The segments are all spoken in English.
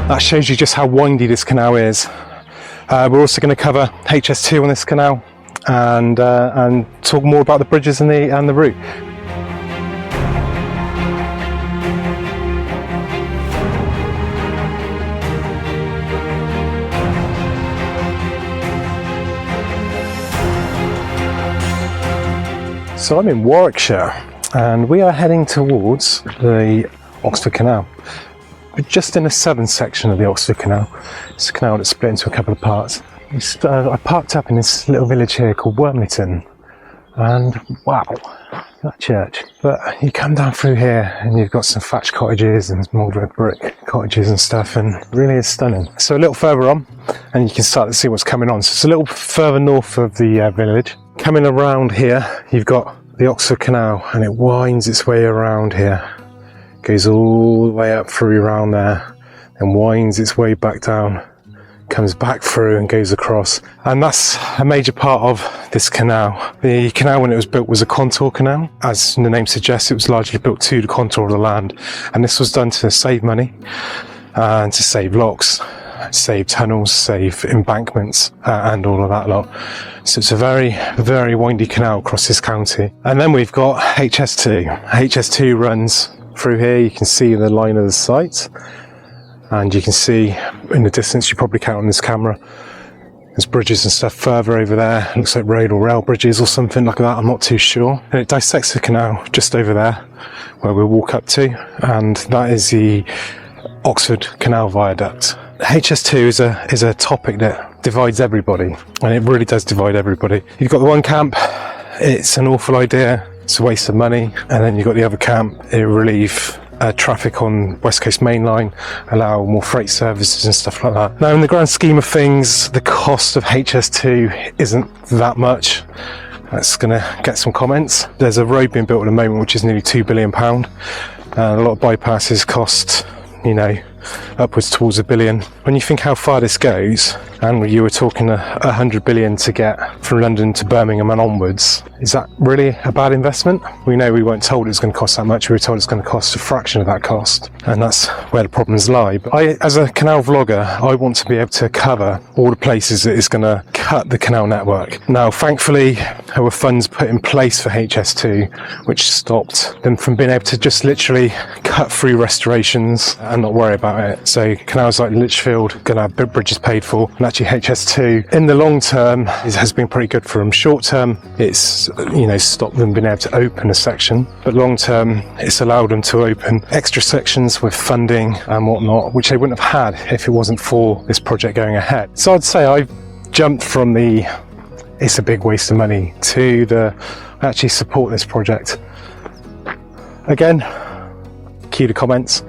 That shows you just how windy this canal is. We're also going to cover HS2 on this canal and talk more about the bridges and the route. So I'm in Warwickshire and we are heading towards the Oxford Canal. We're just in the southern section of the Oxford Canal. It's a canal that's split into a couple of parts. I parked up in this little village here called Wormington, and wow, that church. But you come down through here and you've got some thatched cottages and mould red brick cottages and stuff, and it really is stunning. So a little further on and you can start to see what's coming on. So it's a little further north of the village. Coming around here, you've got the Oxford Canal, and it winds its way around here. Goes all the way up through around there, and winds its way back down, comes back through and goes across. And that's a major part of this canal. The canal, when it was built, was a contour canal. As the name suggests, it was largely built to the contour of the land. And this was done to save money and to save locks, save tunnels, save embankments, and all of that lot. So it's a very, very windy canal across this county. And then we've got HS2. HS2 runs through here. You can see the line of the site, and you can see in the distance, you probably count on this camera, there's bridges and stuff further over there. It looks like road or rail bridges or something like that, I'm not too sure. And it dissects the canal just over there where we'll walk up to, and that is the Oxford Canal Viaduct. HS2 is a topic that divides everybody, and it really does divide everybody. You've got the one camp, it's an awful idea, it's a waste of money, and then you've got the other camp, it will relieve traffic on West Coast Main Line, allow more freight services and stuff like that. Now, in the grand scheme of things, the cost of HS2 isn't that much. That's going to get some comments. There's a road being built at the moment which is nearly £2 billion, and a lot of bypasses cost, you know, upwards towards £1 billion. When you think how far this goes, and you were talking 100 billion to get from London to Birmingham and onwards, is that really a bad investment? We know we weren't told it was going to cost that much. We were told it's going to cost a fraction of that cost, and that's where the problems lie. But as a canal vlogger, I want to be able to cover all the places that is going to cut the canal network. Now, thankfully, there were funds put in place for HS2 which stopped them from being able to just literally cut through restorations and not worry about it. So canals like Lichfield going to have bridges paid for, and actually HS2 in the long term has been pretty good for them. Short term, it's, you know, stopped them being able to open a section, but long term it's allowed them to open extra sections with funding and whatnot, which they wouldn't have had if it wasn't for this project going ahead. So I'd say I've jumped from the it's a big waste of money to the I actually support this project. Again, cue the comments.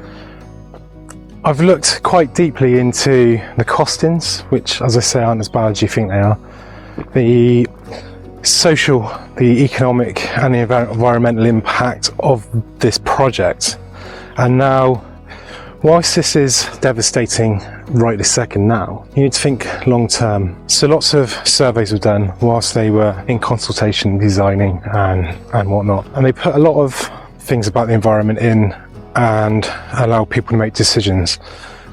I've looked quite deeply into the costings, which, as I say, aren't as bad as you think they are. The social, the economic and the environmental impact of this project. And now, whilst this is devastating right this second now, you need to think long term. So lots of surveys were done whilst they were in consultation, designing and whatnot. And they put a lot of things about the environment in and allow people to make decisions.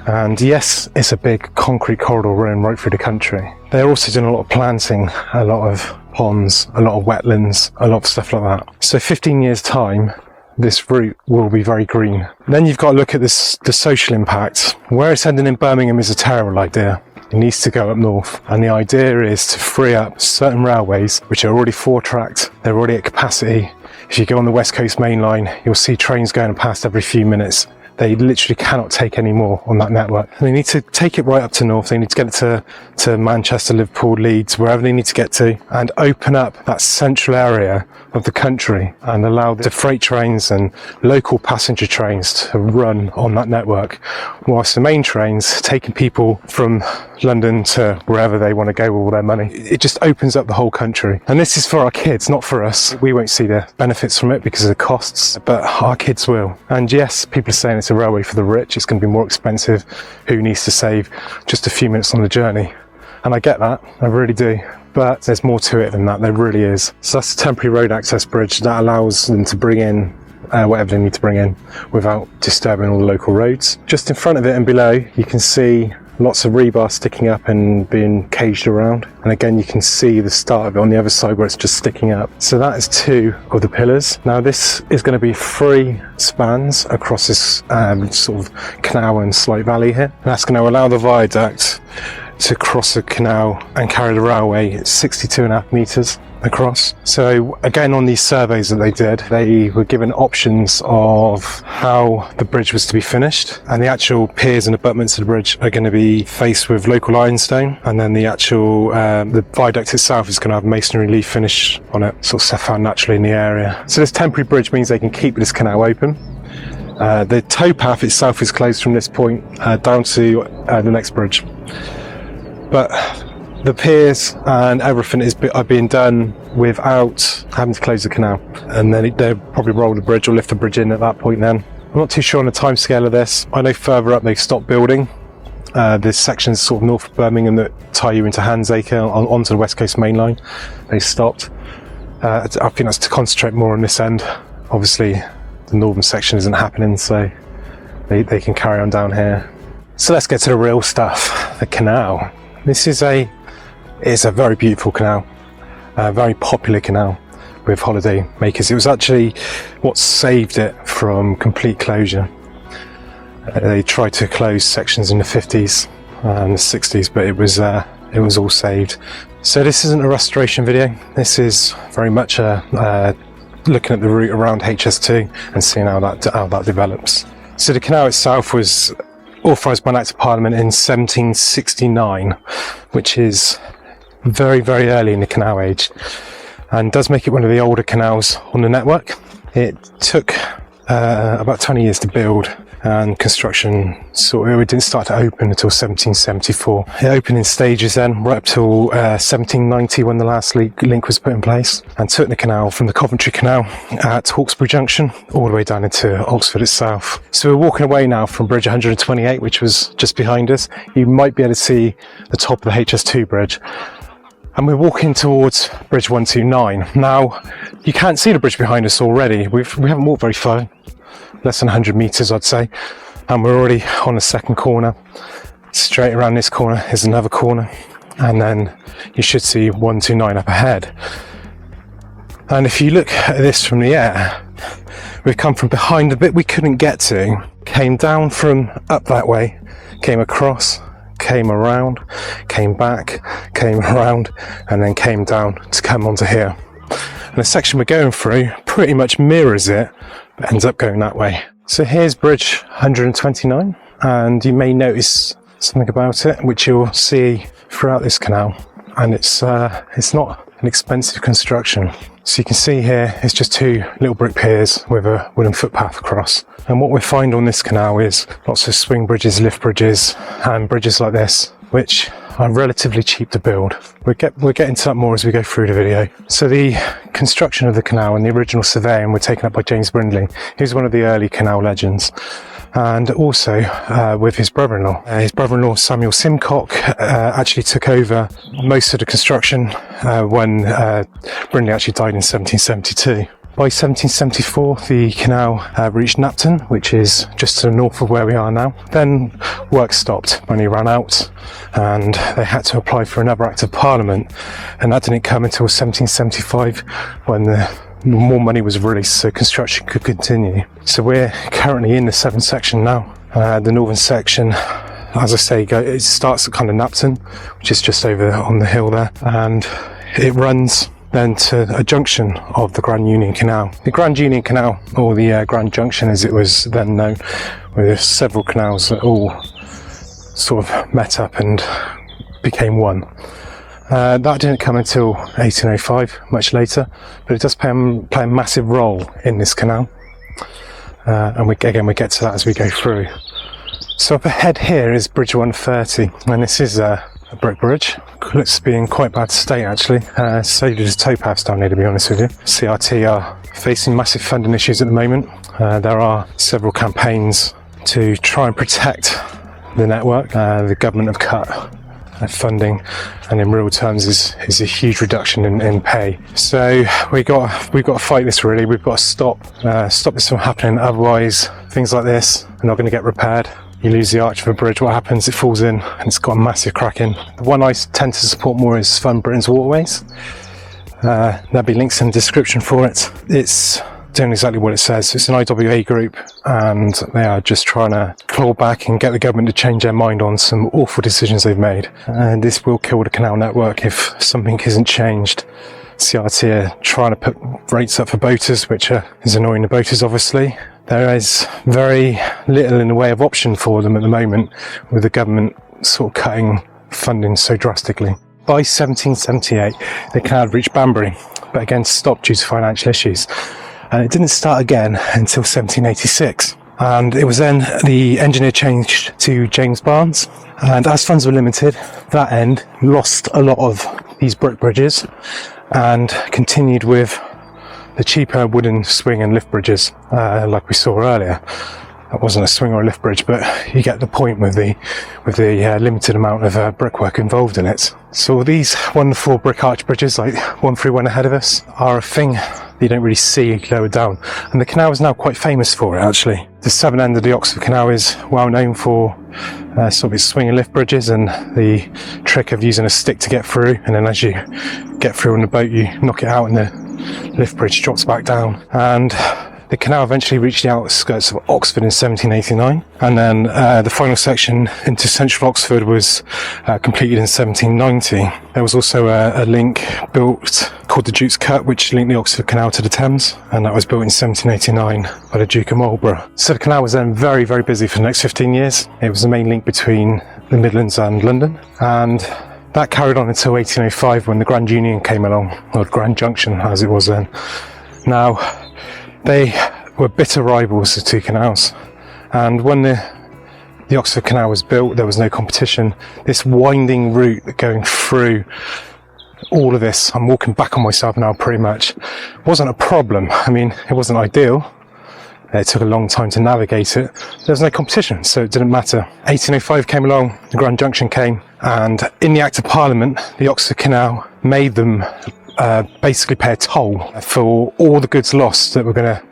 And yes, it's a big concrete corridor running right through the country. They're also doing a lot of planting, a lot of ponds, a lot of wetlands, a lot of stuff like that. So 15 years time, this route will be very green. Then you've got to look at the social impact. Where it's ending in Birmingham is a terrible idea. It needs to go up north, and the idea is to free up certain railways which are already 4-tracked, they're already at capacity. If you go on the West Coast Main Line, you'll see trains going past every few minutes. They literally cannot take any more on that network. They need to take it right up to north. They need to get it to Manchester, Liverpool, Leeds, wherever they need to get to, and open up that central area of the country and allow the freight trains and local passenger trains to run on that network, whilst the main trains taking people from London to wherever they want to go with all their money. It just opens up the whole country. And this is for our kids, not for us. We won't see the benefits from it because of the costs, but our kids will. And yes, people are saying it's a railway for the rich. It's going to be more expensive. Who needs to save just a few minutes on the journey? And I get that, I really do. But there's more to it than that, there really is. So that's a temporary road access bridge that allows them to bring in whatever they need to bring in without disturbing all the local roads. Just in front of it and below, you can see lots of rebar sticking up and being caged around, and again you can see the start of it on the other side where it's just sticking up. So that is 2 of the pillars. Now this is going to be 3 spans across this sort of canal and slight valley here, and that's going to allow the viaduct to cross the canal and carry the railway 62.5 metres across. So again, on these surveys that they did, they were given options of how the bridge was to be finished, and the actual piers and abutments of the bridge are going to be faced with local ironstone, and then the actual the viaduct itself is going to have masonry leaf finish on it, sort of set found naturally in the area. So this temporary bridge means they can keep this canal open. The towpath itself is closed from this point down to the next bridge, but the piers and everything are being done without having to close the canal, and then they'll probably roll the bridge or lift the bridge in at that point then. I'm not too sure on the time scale of this. I know further up they've stopped building. There's sections sort of north of Birmingham that tie you into Handsacre onto the West Coast Main Line. They stopped. I think that's to concentrate more on this end. Obviously the northern section isn't happening, so they can carry on down here. So let's get to the real stuff, the canal. This is a very beautiful canal, a very popular canal with holiday makers. It was actually what saved it from complete closure. They tried to close sections in the 50s and the 60s, but it was all saved. So this isn't a restoration video. This is very much looking at the route around HS2 and seeing how that develops. So the canal itself was authorised by an Act of Parliament in 1769, which is very, very early in the canal age, and does make it one of the older canals on the network. It took about 20 years to build, and construction it didn't start to open until 1774. It opened in stages then, right up till 1790 when the last link was put in place, and took the canal from the Coventry Canal at Hawkesbury Junction all the way down into Oxford itself. So we're walking away now from Bridge 128, which was just behind us. You might be able to see the top of the HS2 bridge. And we're walking towards Bridge 129. Now, you can't see the bridge behind us already. We haven't walked very far, less than 100 metres I'd say, and we're already on the second corner. Straight around this corner is another corner, and then you should see 129 up ahead. And if you look at this from the air, we've come from behind the bit we couldn't get to, came down from up that way, came across, came around, came back, came around, and then came down to come onto here. And the section we're going through pretty much mirrors it, but ends up going that way. So here's Bridge 129, and you may notice something about it which you'll see throughout this canal, and it's not an expensive construction. So you can see here it's just 2 little brick piers with a wooden footpath across. And what we find on this canal is lots of swing bridges, lift bridges, and bridges like this, which are relatively cheap to build. We'll get into that more as we go through the video. So the construction of the canal and the original surveying were taken up by James Brindley, who's one of the early canal legends, and also with his brother-in-law. His brother-in-law Samuel Simcock actually took over most of the construction when Brindley actually died in 1772. By 1774, the canal reached Knapton, which is just to the north of where we are now. Then work stopped, money ran out, and they had to apply for another Act of Parliament, and that didn't come until 1775 when more money was released so construction could continue. So we're currently in the 7th section now. The northern section, as I say, it starts at kind of Knapton, which is just over on the hill there, and it runs then to a junction of the Grand Union Canal. The Grand Union Canal, or the Grand Junction as it was then known, with several canals that all sort of met up and became one. That didn't come until 1805, much later, but it does play a massive role in this canal. And we get to that as we go through. So up ahead here is Bridge 130, and this is a brick bridge. Looks to be in quite bad state actually. So does towpaths down here, to be honest with you. CRT are facing massive funding issues at the moment. There are several campaigns to try and protect the network. The government have cut funding, and in real terms is a huge reduction in pay. So we've got to fight this really. We've got to stop this from happening. Otherwise, things like this are not going to get repaired. You lose the arch of a bridge, what happens? It falls in and it's got a massive crack in. The one I tend to support more is Fund Britain's Waterways. There'll be links in the description for it. It's doing exactly what it says. It's an IWA group and they are just trying to claw back and get the government to change their mind on some awful decisions they've made. And this will kill the canal network if something isn't changed. CRT are trying to put rates up for boaters, which is annoying the boaters obviously. There is very little in the way of option for them at the moment, with the government sort of cutting funding so drastically. By 1778, the canal had reached Banbury, but again stopped due to financial issues. And it didn't start again until 1786. And it was then the engineer changed to James Barnes. And as funds were limited, that end lost a lot of these brick bridges and continued with the cheaper wooden swing and lift bridges, like we saw earlier. That wasn't a swing or a lift bridge, but you get the point with the limited amount of brickwork involved in it. So these wonderful brick arch bridges, like 131 ahead of us, are a thing you don't really see lower down. And the canal is now quite famous for it, actually. The southern end of the Oxford Canal is well known for sort of its swing and lift bridges and the trick of using a stick to get through. And then as you get through on the boat, you knock it out and the lift bridge drops back down. And the canal eventually reached the outskirts of Oxford in 1789, and then the final section into central Oxford was completed in 1790. There was also a link built called the Duke's Cut, which linked the Oxford Canal to the Thames, and that was built in 1789 by the Duke of Marlborough. So the canal was then very, very busy for the next 15 years. It was the main link between the Midlands and London, and that carried on until 1805 when the Grand Union came along, or Grand Junction as it was then. Now, they were bitter rivals, the two canals, and when the Oxford Canal was built, there was no competition. This winding route going through all of this, I'm walking back on myself now pretty much, wasn't a problem. I mean, it wasn't ideal. It took a long time to navigate it. There was no competition, so it didn't matter. 1805 came along, the Grand Junction came, and in the Act of Parliament, the Oxford Canal made them basically pay a toll for all the goods lost that were going to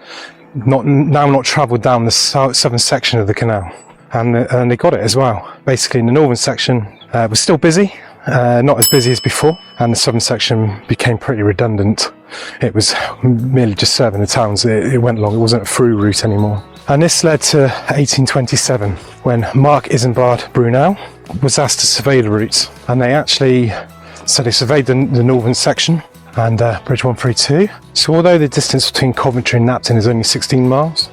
not travel down the southern section of the canal, and they got it as well. Basically, in the northern section was still busy, not as busy as before, and the southern section became pretty redundant. It was merely just serving the towns. It went along. It wasn't a through route anymore. And this led to 1827, when Mark Isambard Brunel was asked to survey the route, and they actually surveyed the northern section and Bridge 132. So although the distance between Coventry and Knapton is only 16 miles,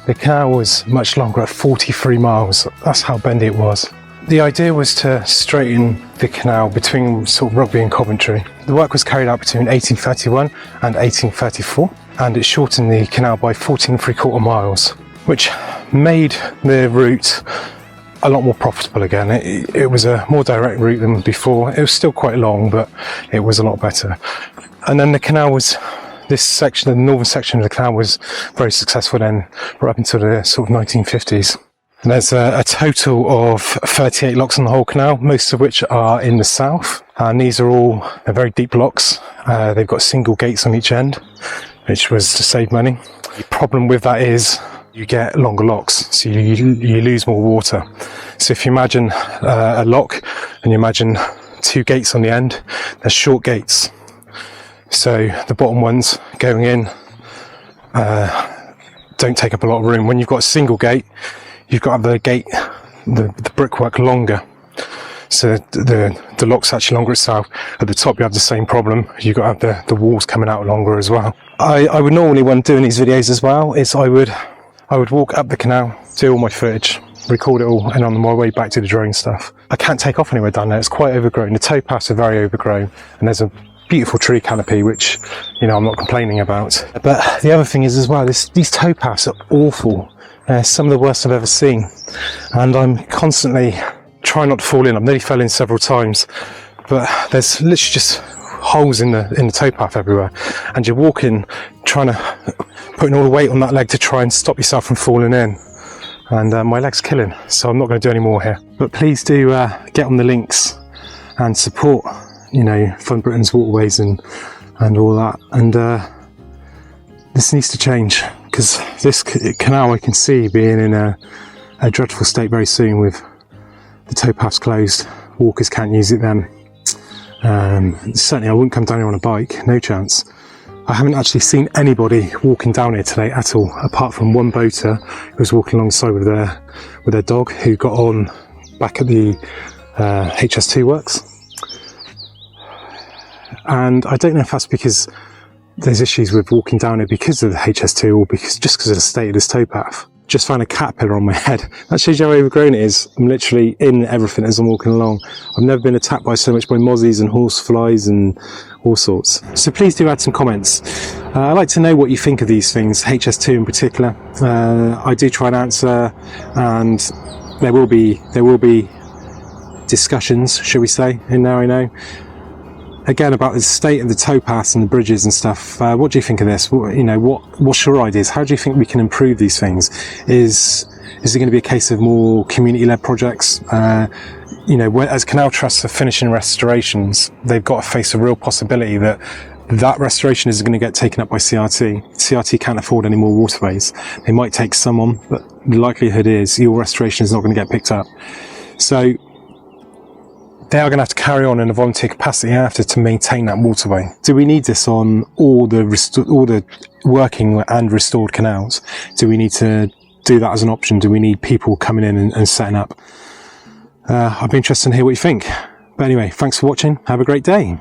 the canal was much longer at 43 miles. That's how bendy it was. The idea was to straighten the canal between sort of Rugby and Coventry. The work was carried out between 1831 and 1834, and it shortened the canal by 14¾ miles, which made the route a lot more profitable again. It was a more direct route than before. It was still quite long, but it was a lot better. And then the canal was, this section, the northern section of the canal was very successful then, right up until the sort of 1950s. And there's a total of 38 locks on the whole canal, most of which are in the south. And these are all very deep locks. They've got single gates on each end, which was to save money. The problem with that is you get longer locks, so you lose more water. So if you imagine a lock and you imagine two gates on the end, they're short gates. So the bottom ones going in don't take up a lot of room. When you've got a single gate, you've got to have the brickwork longer. So the lock's actually longer itself. At the top you have the same problem. You've got to have the walls coming out longer as well. I would normally, when doing these videos as well, is I would walk up the canal, do all my footage, record it all, and on my way back to the drone stuff. I can't take off anywhere down there. It's quite overgrown. The towpaths are very overgrown, and there's a beautiful tree canopy, which, you know, I'm not complaining about. But the other thing is as well, these towpaths are awful. Some of the worst I've ever seen, and I'm constantly trying not to fall in. I've nearly fell in several times, but there's literally just holes in the towpath everywhere, and you're walking, putting all the weight on that leg to try and stop yourself from falling in, and my leg's killing, so I'm not going to do any more here. But please do get on the links and support, you know, Fund Britain's waterways and all that. And this needs to change, because this canal I can see being in a dreadful state very soon, with the towpaths closed. Walkers can't use it then. Certainly I wouldn't come down here on a bike, no chance. I haven't actually seen anybody walking down here today at all, apart from one boater who was walking alongside with their dog, who got on back at the HS2 works. And I don't know if that's because there's issues with walking down it because of the HS2, or just because of the state of this towpath. Just found a caterpillar on my head. That shows you how overgrown it is. I'm literally in everything as I'm walking along. I've never been attacked by so much by mozzies and horseflies and all sorts. So please do add some comments. I'd like to know what you think of these things, HS2 in particular. I do try and answer, and there will be discussions, shall we say, in there, I know. Again, about the state of the towpaths and the bridges and stuff. What do you think of this? What's your ideas? How do you think we can improve these things? Is it going to be a case of more community-led projects? As canal trusts are finishing restorations, they've got to face a real possibility that restoration is going to get taken up by CRT. CRT can't afford any more waterways. They might take some on, but the likelihood is your restoration is not going to get picked up. So they are going to have to carry on in a volunteer capacity after to maintain that waterway. Do we need this on all the working and restored canals? Do we need to do that as an option? Do we need people coming in and setting up? I'd be interested to hear what you think. But anyway, thanks for watching. Have a great day.